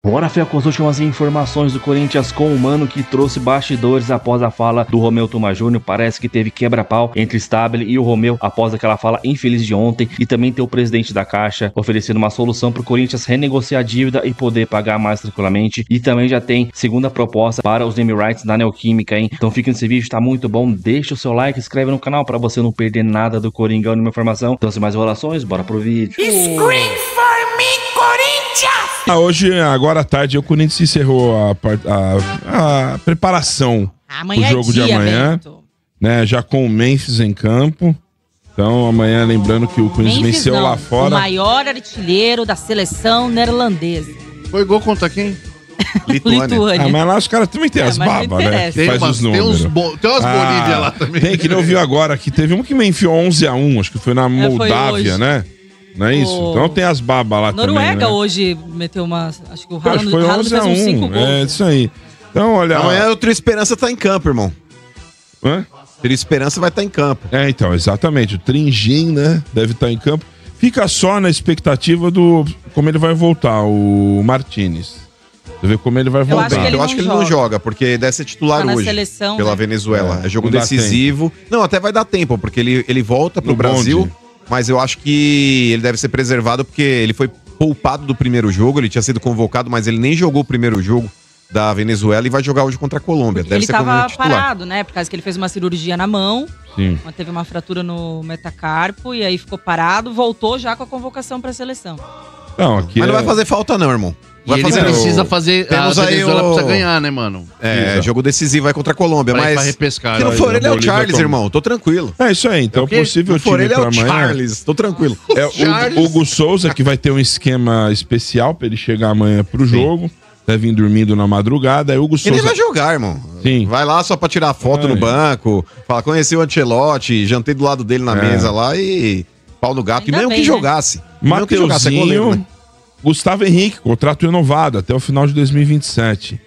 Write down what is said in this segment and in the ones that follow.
Bora, Fé, com as últimas informações do Corinthians com o Mano, que trouxe bastidores após a fala do Romeu Tuma Júnior. Parece que teve quebra-pau entre Stabile e o Romeu após aquela fala infeliz de ontem. E também tem o presidente da Caixa oferecendo uma solução pro Corinthians renegociar a dívida e poder pagar mais tranquilamente. E também já tem segunda proposta para os name rights da Neoquímica, hein? Então fica nesse vídeo, tá muito bom. Deixa o seu like, inscreve no canal para você não perder nada do Coringão, nenhuma informação. Então, sem mais enrolações, bora pro vídeo. Scream for me, Corinthians! Hoje, agora à tarde, o Corinthians encerrou a preparação do jogo de amanhã, né? Já com o Memphis em campo. Então, amanhã, lembrando que o Corinthians venceu lá fora. O maior artilheiro da seleção neerlandesa. Foi gol contra quem? Lituânia. Ah, mas lá os caras também tem as babas, né? Tem Faz os números. Tem umas Bolívia lá também. Tem, que não viu agora que teve um que me enfiou 11-1, acho que foi na Moldávia, né? Não é isso? Então tem as babas lá também, Noruega né? hoje meteu uma... Acho que o Haaland foi fez uns 5 gols. É isso aí. Então, olha... Amanhã o Trio Esperança tá em campo, irmão. Hã? Trio Esperança vai estar em campo. É, então, exatamente. O Tringin, né? Deve estar em campo. Fica só na expectativa do... Como ele vai voltar, o Martínez. Você vê como ele vai voltar. Eu acho que ele não joga, porque deve ser titular hoje. Seleção, pela né? Venezuela. É jogo não dá decisivo. Não, até vai dar tempo, porque ele volta pro Brasil. bonde. Mas eu acho que ele deve ser preservado, porque ele foi poupado do primeiro jogo. Ele tinha sido convocado, mas ele nem jogou o primeiro jogo da Venezuela e vai jogar hoje contra a Colômbia. Deve Ele ser como tava titular. parado, né? Por causa que ele fez uma cirurgia na mão. Sim. Teve uma fratura no metacarpo e aí ficou parado. Voltou já com a convocação pra seleção. Não, aqui Mas não vai fazer falta não, irmão. Vai fazer precisa fazer... Temos a aí Venezuela o... precisa ganhar, né, mano? É, jogo decisivo, vai contra a Colômbia, Vai mas... pra repescar. Se não for ele, é o Charles, irmão. Tô tranquilo. É isso aí, então o possível Se for time ele, é pra o amanhã Charles. Tô tranquilo. é o Hugo Souza, que vai ter um esquema especial pra ele chegar amanhã pro jogo. Deve vir dormindo na madrugada. Aí Hugo Souza... Ele vai jogar, irmão. Sim. Vai lá só pra tirar foto no banco. Fala, conheci o Ancelotti, jantei do lado dele na mesa lá e... Pau no gato. Ainda E mesmo bem, que né? jogasse. Mesmo que jogasse, é goleiro, Mateuzinho, né? Gustavo Henrique, contrato renovado até o final de 2027.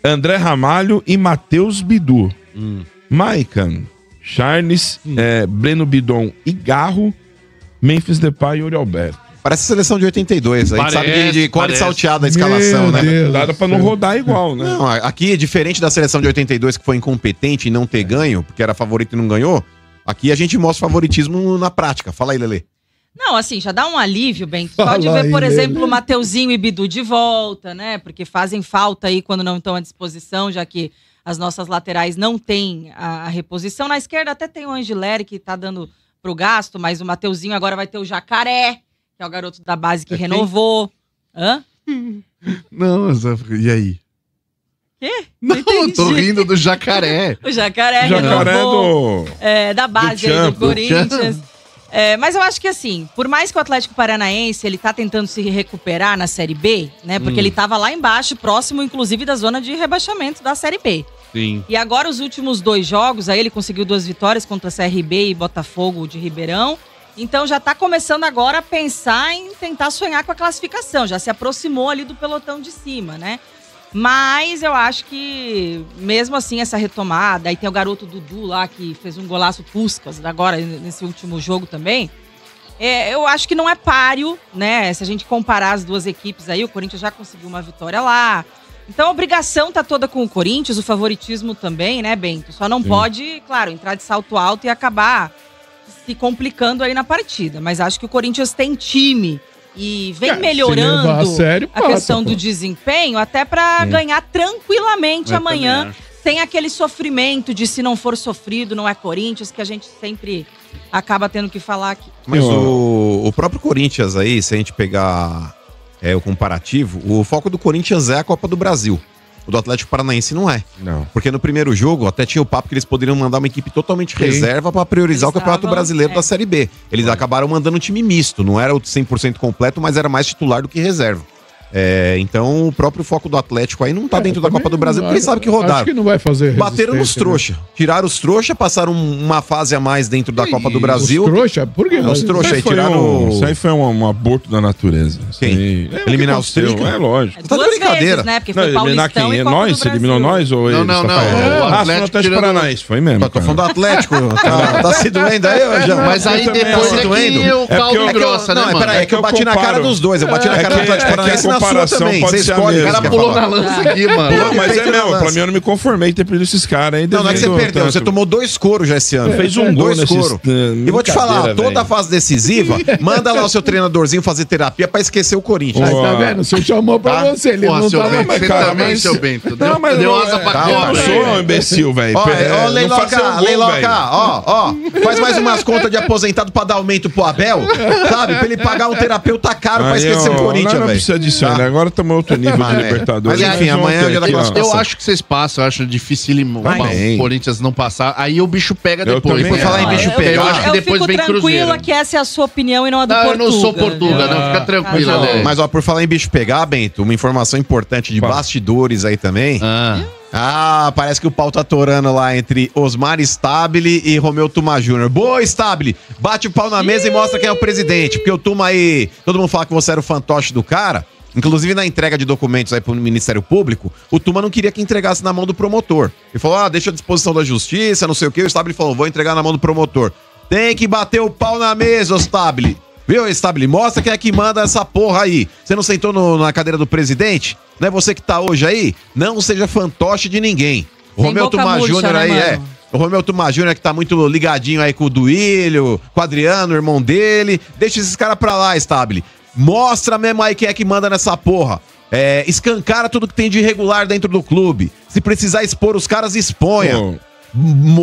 André Ramalho e Matheus Bidu. Maican, Charles, Breno Bidon e Garro, Memphis Depay e Yuri Alberto. Parece a seleção de 82. A gente sabe de cor salteada a escalação, né? Dá pra não rodar igual, né? Não, aqui, diferente da seleção de 82, que foi incompetente e não ter ganho, porque era favorito e não ganhou, aqui a gente mostra favoritismo na prática. Fala aí, Lelê. Não, assim, já dá um alívio, Bento. Só de ver, por exemplo, o Mateuzinho e Bidu de volta, né? Porque fazem falta aí quando não estão à disposição, já que as nossas laterais não têm a reposição. Na esquerda até tem o Angileri, que tá dando pro gasto, mas o Mateuzinho agora vai ter o Jacaré, que é o garoto da base que renovou. Hã? Não, e aí? Quê? Não, eu tô rindo do Jacaré. O Jacaré do... renovou. Da base aí do Champ, Corinthians. Mas eu acho que assim, por mais que o Atlético Paranaense ele tá tentando se recuperar na Série B, né? Porque ele tava lá embaixo, próximo inclusive da zona de rebaixamento da Série B. Sim. E agora os últimos 2 jogos, aí ele conseguiu 2 vitórias contra CRB e Botafogo de Ribeirão. Então já tá começando agora a pensar em tentar sonhar com a classificação. Já se aproximou ali do pelotão de cima, né? Mas eu acho que, mesmo assim, essa retomada, aí tem o garoto Dudu lá, que fez um golaço Puskás, agora, nesse último jogo também, eu acho que não é páreo, né? Se a gente comparar as duas equipes aí, o Corinthians já conseguiu uma vitória lá. Então a obrigação tá toda com o Corinthians, o favoritismo também, né, Bento? Só não pode, claro, entrar de salto alto e acabar se complicando aí na partida. Mas acho que o Corinthians tem time e vem melhorando a questão do desempenho até para ganhar tranquilamente amanhã, sem aquele sofrimento de se não for sofrido não é Corinthians, que a gente sempre acaba tendo que falar aqui. Mas o próprio Corinthians aí, se a gente pegar o comparativo, o foco do Corinthians é a Copa do Brasil. O do Atlético Paranaense não é. Não. Porque no primeiro jogo até tinha o papo que eles poderiam mandar uma equipe totalmente reserva para priorizar o Campeonato Brasileiro da Série B. Eles acabaram mandando um time misto, não era o 100% completo, mas era mais titular do que reserva. Então o próprio foco do Atlético aí não tá dentro da Copa do Brasil, porque eles sabem que rodaram. Acho que não vai fazer bateram nos trouxa. Tiraram os trouxa, passaram uma fase a mais dentro da Copa do Brasil. Os trouxa? Por quê? Os trouxa aí tiraram... Isso aí foi um aborto da natureza. Quem? Eliminar os trinca? É lógico. Tá de brincadeira. Vezes, né? Porque foi Paulistão e Copa nós? do Brasil. Eliminou nós ou eles? Não. O Atlético Paranaense, foi mesmo. Tô falando do Atlético. Tá se doendo aí, João? Mas aí depois é que o caldo engrossa, né, mano? Peraí, é que eu bati na cara dos dois. Eu bati na cara do Atlético Paranaense e na comparação também. pode Você ser a escolhe, mesma. O cara pulou na lança aqui, mano. Não, mas é Feito mesmo, na pra lança. mim eu não me conformei em ter perdido esses caras ainda. Não é que você perdeu, você tomou 2 coros já esse ano. Fez um gol dois nesses- coros. E vou te falar, brincadeira, toda velho. fase decisiva, manda lá o seu treinadorzinho fazer terapia pra esquecer o Corinthians. Ô, Tá vendo? O senhor chamou pra Tá? você, ele Porra, não seu tá... Bento, mas, você cara, também, mas- seu Bento. Não, mas Deu não, asa pra tá, eu cobra. não sou um imbecil, velho. Ó, Leiloca, velho. Leiloca, ó, faz mais umas contas de aposentado pra dar aumento pro Abel, sabe? Pra ele pagar um terapeuta caro pra Aí, esquecer ó, o Corinthians, não velho. precisa disso Tá. ainda. Agora estamos outro nível Mas, de Libertadores. mas enfim, amanhã é o dia da Aqui, ó. classificação. Eu acho que vocês passam, eu acho dificílimo Vai bem. o Corinthians não passar. Aí o bicho pega Eu depois. também Por falar em acho. bicho eu, pegar, eu eu, acho que eu depois fico vem tranquila Cruzeiro. que essa é a sua opinião e não a do Não, eu Portuga. não sou Portuga, não. Fica tranquila, né? Mas, ó, por falar em bicho pegar, Bento, uma informação importante de Fala. bastidores aí também. Parece que o pau tá torando lá entre Osmar Stabile e Romeu Tuma Júnior. Boa, Stabile! Bate o pau na mesa e mostra quem é o presidente. Porque o Tuma aí, todo mundo fala que você era o fantoche do cara. Inclusive na entrega de documentos aí pro Ministério Público, o Tuma não queria que entregasse na mão do promotor. Ele falou, deixa à disposição da justiça, não sei o quê. O Stabile falou, vou entregar na mão do promotor. Tem que bater o pau na mesa, Stabile. Viu, Stabile? Mostra quem é que manda essa porra aí. Você não sentou na cadeira do presidente? Não é você que tá hoje aí? Não seja fantoche de ninguém. O Sem Romeu boca Tuma murcha, Júnior né, aí, mano? O Romeu Tuma Júnior que tá muito ligadinho aí com o Duílio, com o Adriano, o irmão dele. Deixa esses caras pra lá, Stabile. Mostra mesmo aí quem é que manda nessa porra. Escancara tudo que tem de irregular dentro do clube. Se precisar expor os caras, exponha.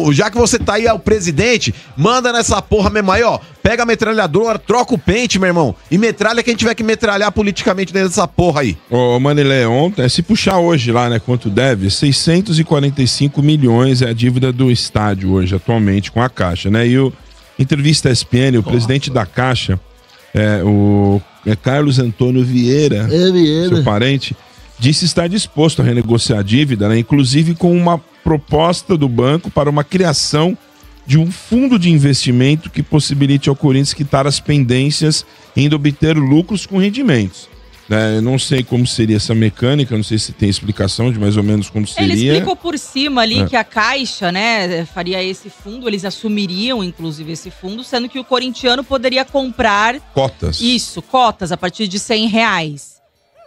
Ô, Já que você tá aí, é o presidente, manda nessa porra mesmo aí, ó. Pega a metralhadora, troca o pente, meu irmão. E metralha quem tiver que metralhar politicamente dentro dessa porra aí. Ô, Manilé, ontem, se puxar hoje lá, né, quanto deve, 645 milhões é a dívida do estádio hoje, atualmente, com a Caixa, né? E o entrevista ESPN, o presidente da Caixa, o Carlos Antônio Vieira, seu parente, disse estar disposto a renegociar a dívida, né, inclusive com uma proposta do banco para uma criação de um fundo de investimento que possibilite ao Corinthians quitar as pendências e ainda obter lucros com rendimentos. Eu não sei como seria essa mecânica, não sei se tem explicação de mais ou menos como seria. Ele explicou por cima ali que a Caixa, né, faria esse fundo, eles assumiriam, inclusive, esse fundo, sendo que o corintiano poderia comprar Cotas. cotas a partir de R$100.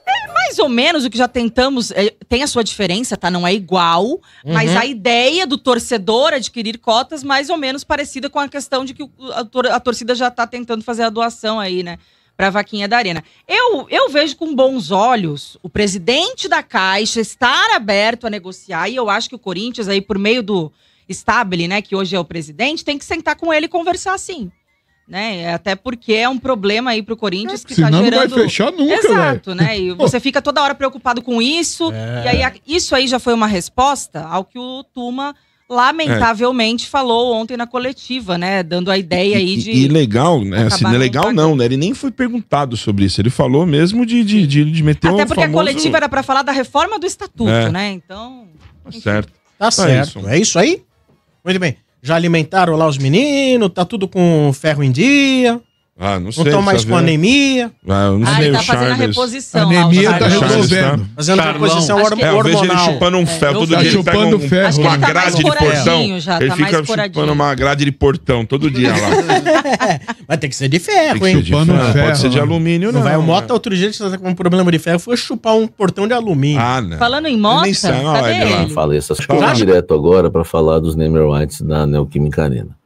É mais ou menos o que já tentamos, tem a sua diferença, tá? Não é igual, mas a ideia do torcedor adquirir cotas mais ou menos parecida com a questão de que a torcida já tá tentando fazer a doação aí, né? Pra vaquinha da Arena. Eu vejo com bons olhos o presidente da Caixa estar aberto a negociar e eu acho que o Corinthians aí, por meio do Stabile, né, que hoje é o presidente, tem que sentar com ele e conversar sim. Né? Até porque é um problema aí pro Corinthians que tá Senão gerando... não vai fechar nunca, velho. Exato, né? E você fica toda hora preocupado com isso. E aí, isso aí já foi uma resposta ao que o Tuma, lamentavelmente, falou ontem na coletiva, né? Dando a ideia aí de... E legal, né? Assim, acabar legal não não, né? Ele nem foi perguntado sobre isso. Ele falou mesmo de meter Até um porque a famoso... coletiva era pra falar da reforma do estatuto, É. né? Então... Tá certo. Tá certo. isso. É isso aí? Muito bem. Já alimentaram lá os meninos, tá tudo com ferro em dia, Ah, não sei. não estão mais tá com vendo? anemia, Ah, eu não sei, ele tá o fazendo a Charles... reposição. Anemia lá, o tá Charles. resolvendo. fazendo Charlão. reposição Acho que- Eu vejo ele hormonal. chupando um ferro. Todo Tá dia ele pega chupando um, ferro. Acho que uma ele tá mais grade de portão. coradinho já, Ele tá fica mais coradinho. chupando uma grade de portão todo dia lá. Vai ter que ser de Tem ferro, que ser hein? de Chupando ferro, ferro, pode ser de né? alumínio, Não não. vai, o né? Mota outro dia que tá com um problema de ferro foi chupar um portão de alumínio. Ah, não. Falando em Ele Mota, nem sabe, olha cadê lá. ele? Falei essas coisas direto agora para falar dos Neymar Whites da Neoquímica Arena.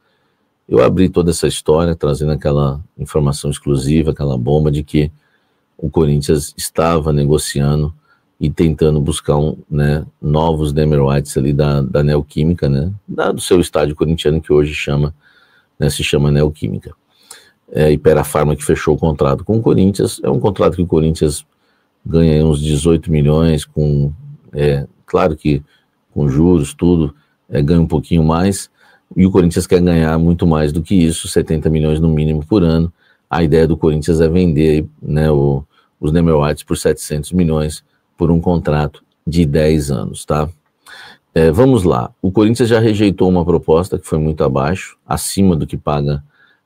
Eu abri toda essa história trazendo aquela informação exclusiva, aquela bomba de que o Corinthians estava negociando e tentando buscar novos Neymar Whites ali da Neoquímica, né, do seu estádio corintiano que hoje se chama Neoquímica. Ipera Pharma que fechou o contrato com o Corinthians, é um contrato que o Corinthians ganha uns 18 milhões, claro que com juros, tudo, ganha um pouquinho mais, e o Corinthians quer ganhar muito mais do que isso, 70 milhões no mínimo por ano. A ideia do Corinthians é vender os Neymar Whites por 700 milhões por um contrato de 10 anos, tá? Vamos lá, o Corinthians já rejeitou uma proposta que foi muito abaixo, acima do que paga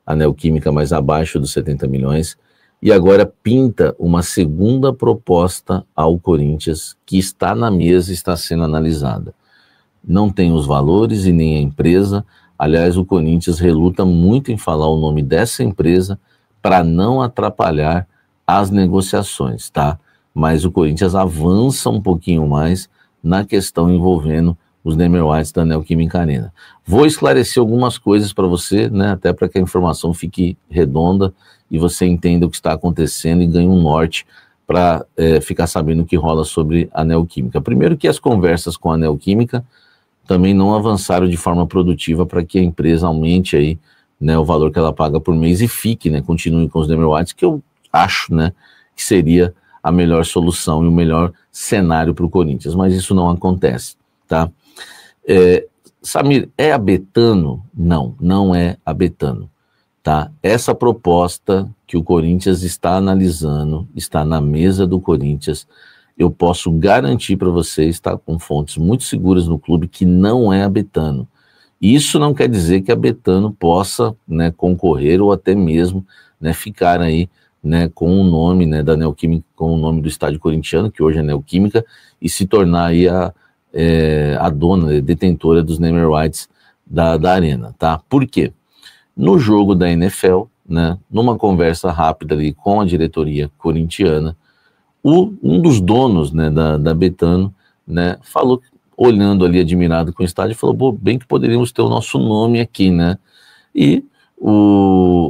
a Neoquímica, mas abaixo dos 70 milhões, e agora pinta uma segunda proposta ao Corinthians que está na mesa e está sendo analisada. Não tem os valores e nem a empresa. Aliás, o Corinthians reluta muito em falar o nome dessa empresa para não atrapalhar as negociações, tá? mas o Corinthians avança um pouquinho mais na questão envolvendo os Neymar Whites da Neoquímica Arena. Vou esclarecer algumas coisas para você, né, até para que a informação fique redonda e você entenda o que está acontecendo e ganhe um norte para ficar sabendo o que rola sobre a Neoquímica. Primeiro que as conversas com a Neoquímica também não avançaram de forma produtiva para que a empresa aumente aí, né, o valor que ela paga por mês e fique, né, continue com os Neymar Whites, que eu acho, né, que seria a melhor solução e o melhor cenário para o Corinthians, mas isso não acontece, tá? Samir, é a Betano? Não, não é a Betano, tá? Essa proposta que o Corinthians está analisando, está na mesa do Corinthians, eu posso garantir para vocês, tá, com fontes muito seguras no clube, que não é a Betano. Isso não quer dizer que a Betano possa, né, concorrer ou até mesmo, né, ficar aí, né, com o nome, né, da Neoquímica, com o nome do estádio corintiano, que hoje é Neoquímica, e se tornar aí a dona, a detentora dos Neymar Whites da arena, tá? Por quê? No jogo da NFL, né, numa conversa rápida ali com a diretoria corintiana, um dos donos, né, da Betano, né, falou, olhando ali admirado com o estádio, falou, bem que poderíamos ter o nosso nome aqui, né? E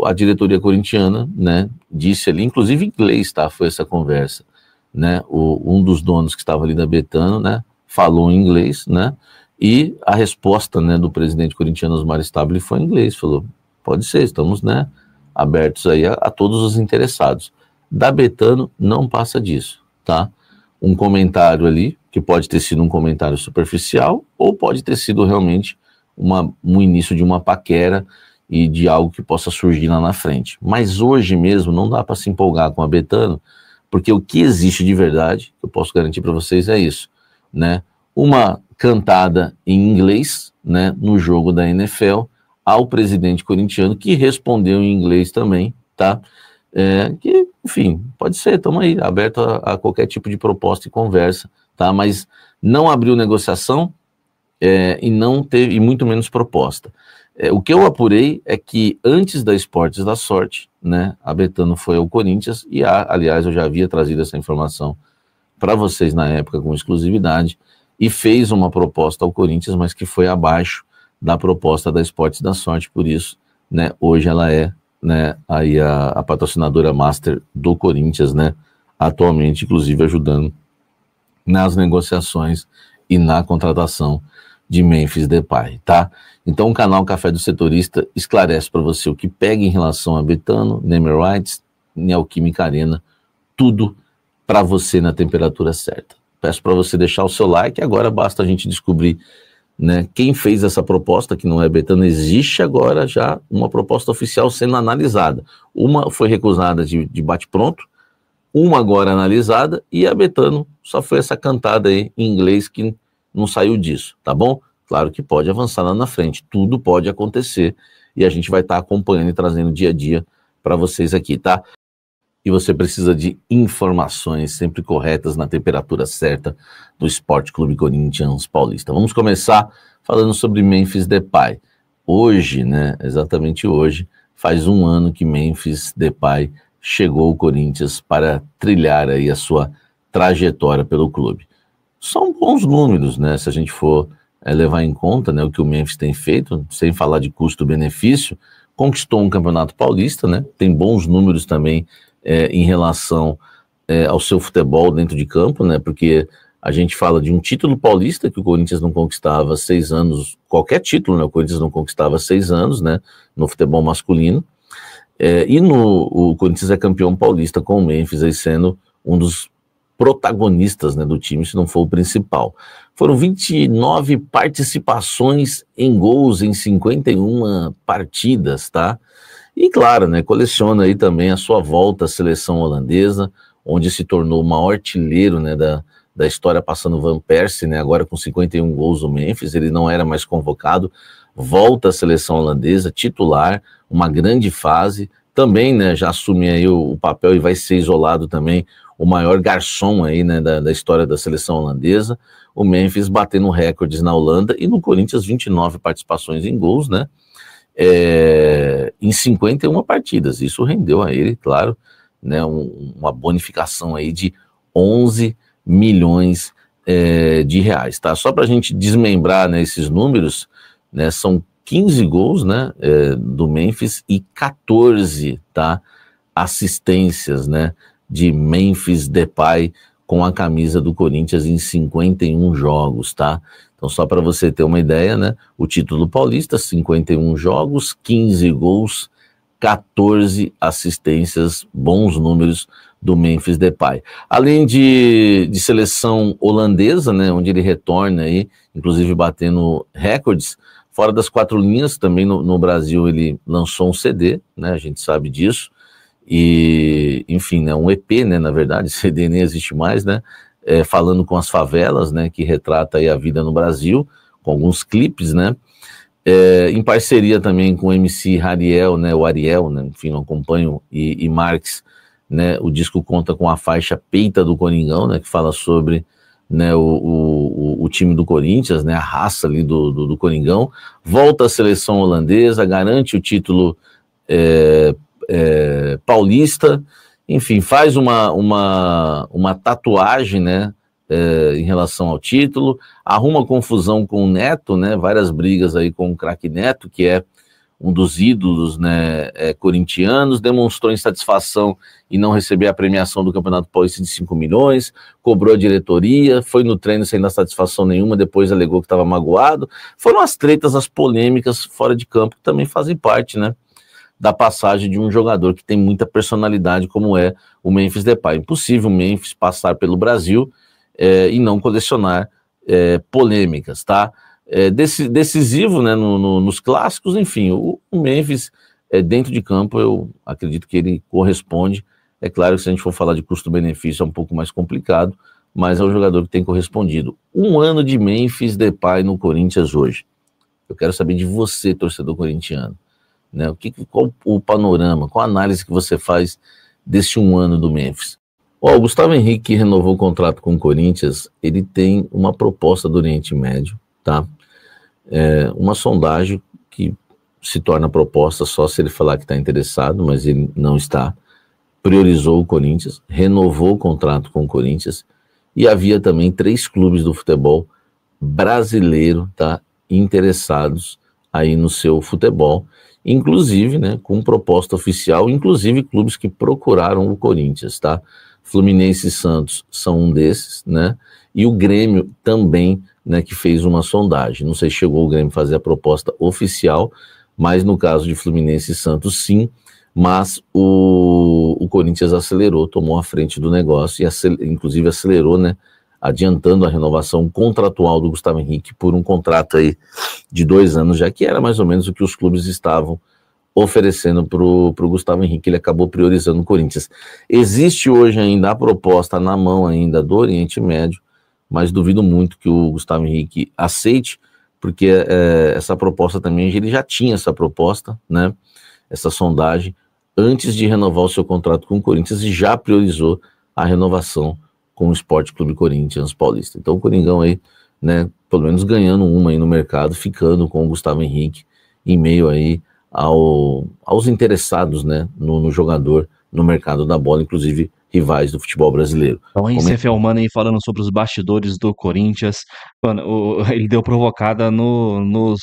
a diretoria corintiana, né, disse ali, inclusive em inglês, tá, foi essa conversa, né, um dos donos que estava ali da Betano, né, falou em inglês, né, e a resposta, né, do presidente corintiano Osmar Stabile foi em inglês, falou, pode ser, estamos, né, abertos aí a todos os interessados. Da Betano não passa disso, tá? Um comentário ali, que pode ter sido um comentário superficial, ou pode ter sido realmente um início de uma paquera e de algo que possa surgir lá na frente. Mas hoje mesmo não dá para se empolgar com a Betano, porque o que existe de verdade, que eu posso garantir para vocês, é isso, né? Uma cantada em inglês, né, no jogo da NFL, ao presidente corintiano, que respondeu em inglês também, tá? Que, enfim, pode ser, estamos aí, aberto a qualquer tipo de proposta e conversa, tá? Mas não abriu negociação e não teve, e muito menos proposta. O que eu apurei é que antes da Esportes da Sorte, né, a Betano foi ao Corinthians e, aliás, eu já havia trazido essa informação para vocês na época com exclusividade e fez uma proposta ao Corinthians, mas que foi abaixo da proposta da Esportes da Sorte, por isso, né, hoje ela é, né, aí a patrocinadora master do Corinthians, né, atualmente, inclusive, ajudando nas negociações e na contratação de Memphis Depay, tá? Então o canal Café do Setorista esclarece para você o que pega em relação a Betano, Neymar Whites, Neoquímica Arena, tudo para você na temperatura certa. Peço para você deixar o seu like, agora basta a gente descobrir, né, quem fez essa proposta, que não é Betano. Existe agora já uma proposta oficial sendo analisada. Uma foi recusada de bate-pronto, uma agora analisada, e a Betano só foi essa cantada aí em inglês que não saiu disso, tá bom? Claro que pode avançar lá na frente, tudo pode acontecer, e a gente vai estar acompanhando e trazendo dia a dia para vocês aqui, tá? E você precisa de informações sempre corretas na temperatura certa do Esporte Clube Corinthians Paulista. Vamos começar falando sobre Memphis Depay. Hoje, né, exatamente hoje, faz um ano que Memphis Depay chegou ao Corinthians para trilhar aí a sua trajetória pelo clube. São bons números, né, se a gente for levar em conta, né, o que o Memphis tem feito, sem falar de custo-benefício, conquistou um campeonato paulista, né, tem bons números também em relação ao seu futebol dentro de campo, né, porque a gente fala de um título paulista que o Corinthians não conquistava há 6 anos, qualquer título, né, o Corinthians não conquistava há 6 anos, né, no futebol masculino, e o Corinthians é campeão paulista com o Memphis aí sendo um dos protagonistas, né, do time, se não for o principal. Foram 29 participações em gols em 51 partidas, tá? E claro, né, coleciona aí também a sua volta à seleção holandesa, onde se tornou o maior artilheiro, né, da história, passando Van Persie, né, agora com 51 gols no Memphis. Ele não era mais convocado, volta à seleção holandesa, titular, uma grande fase, também, né, já assume aí o papel e vai ser isolado também o maior garçom aí, né, da história da seleção holandesa. O Memphis batendo recordes na Holanda e no Corinthians 29 participações em gols, né, em 51 partidas. Isso rendeu a ele, claro, né, uma bonificação aí de 11 milhões de reais, tá? Só para a gente desmembrar, né, esses números, né, são 15 gols, né, do Memphis e 14, tá, assistências, né, de Memphis Depay com a camisa do Corinthians em 51 jogos, tá? Então, só para você ter uma ideia, né, o título paulista, 51 jogos, 15 gols, 14 assistências, bons números do Memphis Depay. Além de seleção holandesa, né, onde ele retorna aí, inclusive batendo recordes, fora das quatro linhas, também no Brasil ele lançou um CD, né, a gente sabe disso, e, enfim, né, um EP, né, na verdade, CD nem existe mais, né, falando com as favelas, né, que retrata aí a vida no Brasil, com alguns clipes, né, em parceria também com o MC Ariel, né, o Ariel, né, enfim, não acompanho, e Marx, né, o disco conta com a faixa Peita do Coringão, né, que fala sobre, né, o time do Corinthians, né, a raça ali do Coringão, volta à seleção holandesa, garante o título paulista, enfim, faz uma tatuagem, né, em relação ao título, arruma confusão com o Neto, né, várias brigas aí com o craque Neto, que é um dos ídolos, né, corintianos, demonstrou insatisfação em não receber a premiação do Campeonato Paulista de 5 milhões, cobrou a diretoria, foi no treino sem dar satisfação nenhuma, depois alegou que estava magoado. Foram as tretas, as polêmicas fora de campo, que também fazem parte, né, da passagem de um jogador que tem muita personalidade, como é o Memphis Depay. Impossível o Memphis passar pelo Brasil e não colecionar polêmicas, tá? Decisivo, né, nos clássicos, enfim, o Memphis, dentro de campo, eu acredito que ele corresponde. É claro que se a gente for falar de custo-benefício é um pouco mais complicado, mas é um jogador que tem correspondido. Um ano de Memphis Depay no Corinthians hoje. Eu quero saber de você, torcedor corintiano, né? Qual o panorama, qual a análise que você faz desse um ano do Memphis? O Gustavo Henrique, que renovou o contrato com o Corinthians, ele tem uma proposta do Oriente Médio, tá? Uma sondagem que se torna proposta só se ele falar que está interessado, mas ele não está. Priorizou o Corinthians, renovou o contrato com o Corinthians, e havia também 3 clubes do futebol brasileiro, tá, interessados aí no seu futebol, inclusive, né, com proposta oficial, inclusive clubes que procuraram o Corinthians, tá? Fluminense e Santos são um desses, né? E o Grêmio também, né, que fez uma sondagem. Não sei se chegou o Grêmio fazer a proposta oficial, mas no caso de Fluminense e Santos, sim. Mas o Corinthians acelerou, tomou a frente do negócio e inclusive acelerou, né, adiantando a renovação contratual do Gustavo Henrique por um contrato aí de 2 anos, já que era mais ou menos o que os clubes estavam oferecendo para o Gustavo Henrique. Ele acabou priorizando o Corinthians. Existe hoje ainda a proposta na mão ainda do Oriente Médio, mas duvido muito que o Gustavo Henrique aceite, porque essa proposta também, ele já tinha essa proposta, né, essa sondagem, antes de renovar o seu contrato com o Corinthians, e já priorizou a renovação com o Sport Clube Corinthians Paulista. Então o Coringão aí, né, pelo menos ganhando uma aí no mercado, ficando com o Gustavo Henrique em meio aí aos interessados, né, no jogador, no mercado da bola, inclusive rivais do futebol brasileiro. Então, aí você Felmano aí falando sobre os bastidores do Corinthians, mano, ele deu provocada nos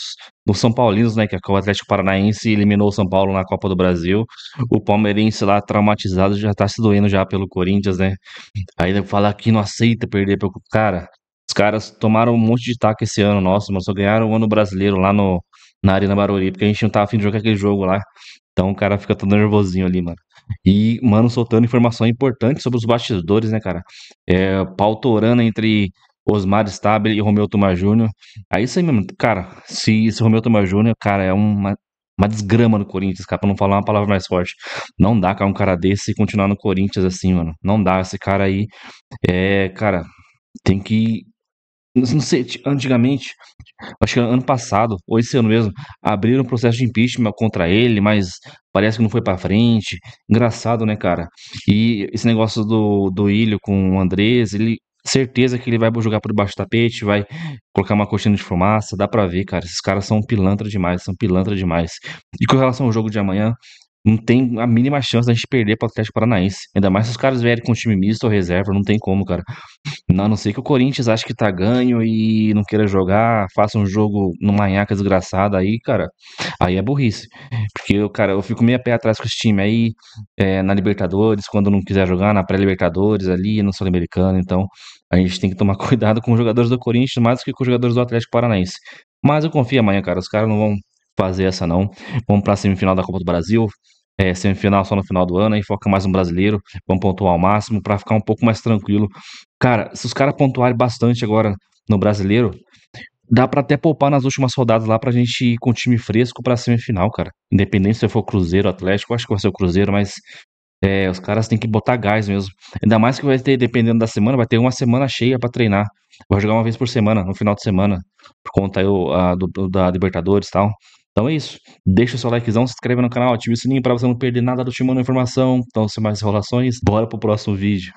São Paulinos, né, que o Atlético Paranaense eliminou o São Paulo na Copa do Brasil, o palmeirense lá traumatizado já tá se doendo já pelo Corinthians, né, aí ele fala que não aceita perder pro cara. Os caras tomaram um monte de taco esse ano nosso, mas só ganharam o ano brasileiro lá na Arena Barueri, porque a gente não tava afim de jogar aquele jogo lá. Então o cara fica todo nervosinho ali, mano. E, mano, soltando informação importante sobre os bastidores, né, cara? Pau torando entre Osmar Stabile e Romeu Thomaz Júnior. Aí isso aí mesmo, cara, se esse Romeu Thomaz Júnior, cara, é uma desgrama no Corinthians, cara, pra não falar uma palavra mais forte. Não dá, cara, um cara desse continuar no Corinthians assim, mano. Não dá, esse cara aí, cara, tem que... Não sei, antigamente, acho que ano passado, ou esse ano mesmo, abriram um processo de impeachment contra ele, mas parece que não foi pra frente. Engraçado, né, cara? E esse negócio do Ilho com o Andrés, certeza que ele vai jogar por debaixo do tapete, vai colocar uma cortina de fumaça, dá pra ver, cara. Esses caras são pilantra demais, E com relação ao jogo de amanhã, não tem a mínima chance da gente perder pro Atlético Paranaense. Ainda mais se os caras vierem com time misto ou reserva, não tem como, cara. A não ser que o Corinthians ache que tá ganho e não queira jogar, faça um jogo numa nhaca desgraçada aí, cara. Aí é burrice. Porque, cara, eu fico meio a pé atrás com esse time aí, na Libertadores, quando não quiser jogar, na pré-Libertadores ali, no Sul-Americano. Então, a gente tem que tomar cuidado com os jogadores do Corinthians mais do que com os jogadores do Atlético Paranaense. Mas eu confio amanhã, cara. Os caras não vão fazer essa, não. Vamos pra semifinal da Copa do Brasil. Semifinal só no final do ano, aí foca mais no brasileiro. Vamos pontuar ao máximo pra ficar um pouco mais tranquilo. Cara, se os caras pontuarem bastante agora no brasileiro, dá pra até poupar nas últimas rodadas lá pra gente ir com o time fresco pra semifinal, cara. Independente se for Cruzeiro, Atlético, eu acho que vai ser o Cruzeiro, mas os caras têm que botar gás mesmo. Ainda mais que vai ter, dependendo da semana, vai ter uma semana cheia pra treinar. Vai jogar uma vez por semana, no final de semana, por conta aí da Libertadores e tal. Então é isso. Deixa o seu likezão, se inscreve no canal, ative o sininho pra você não perder nada do Timão na Informação. Então, sem mais enrolações, bora pro próximo vídeo.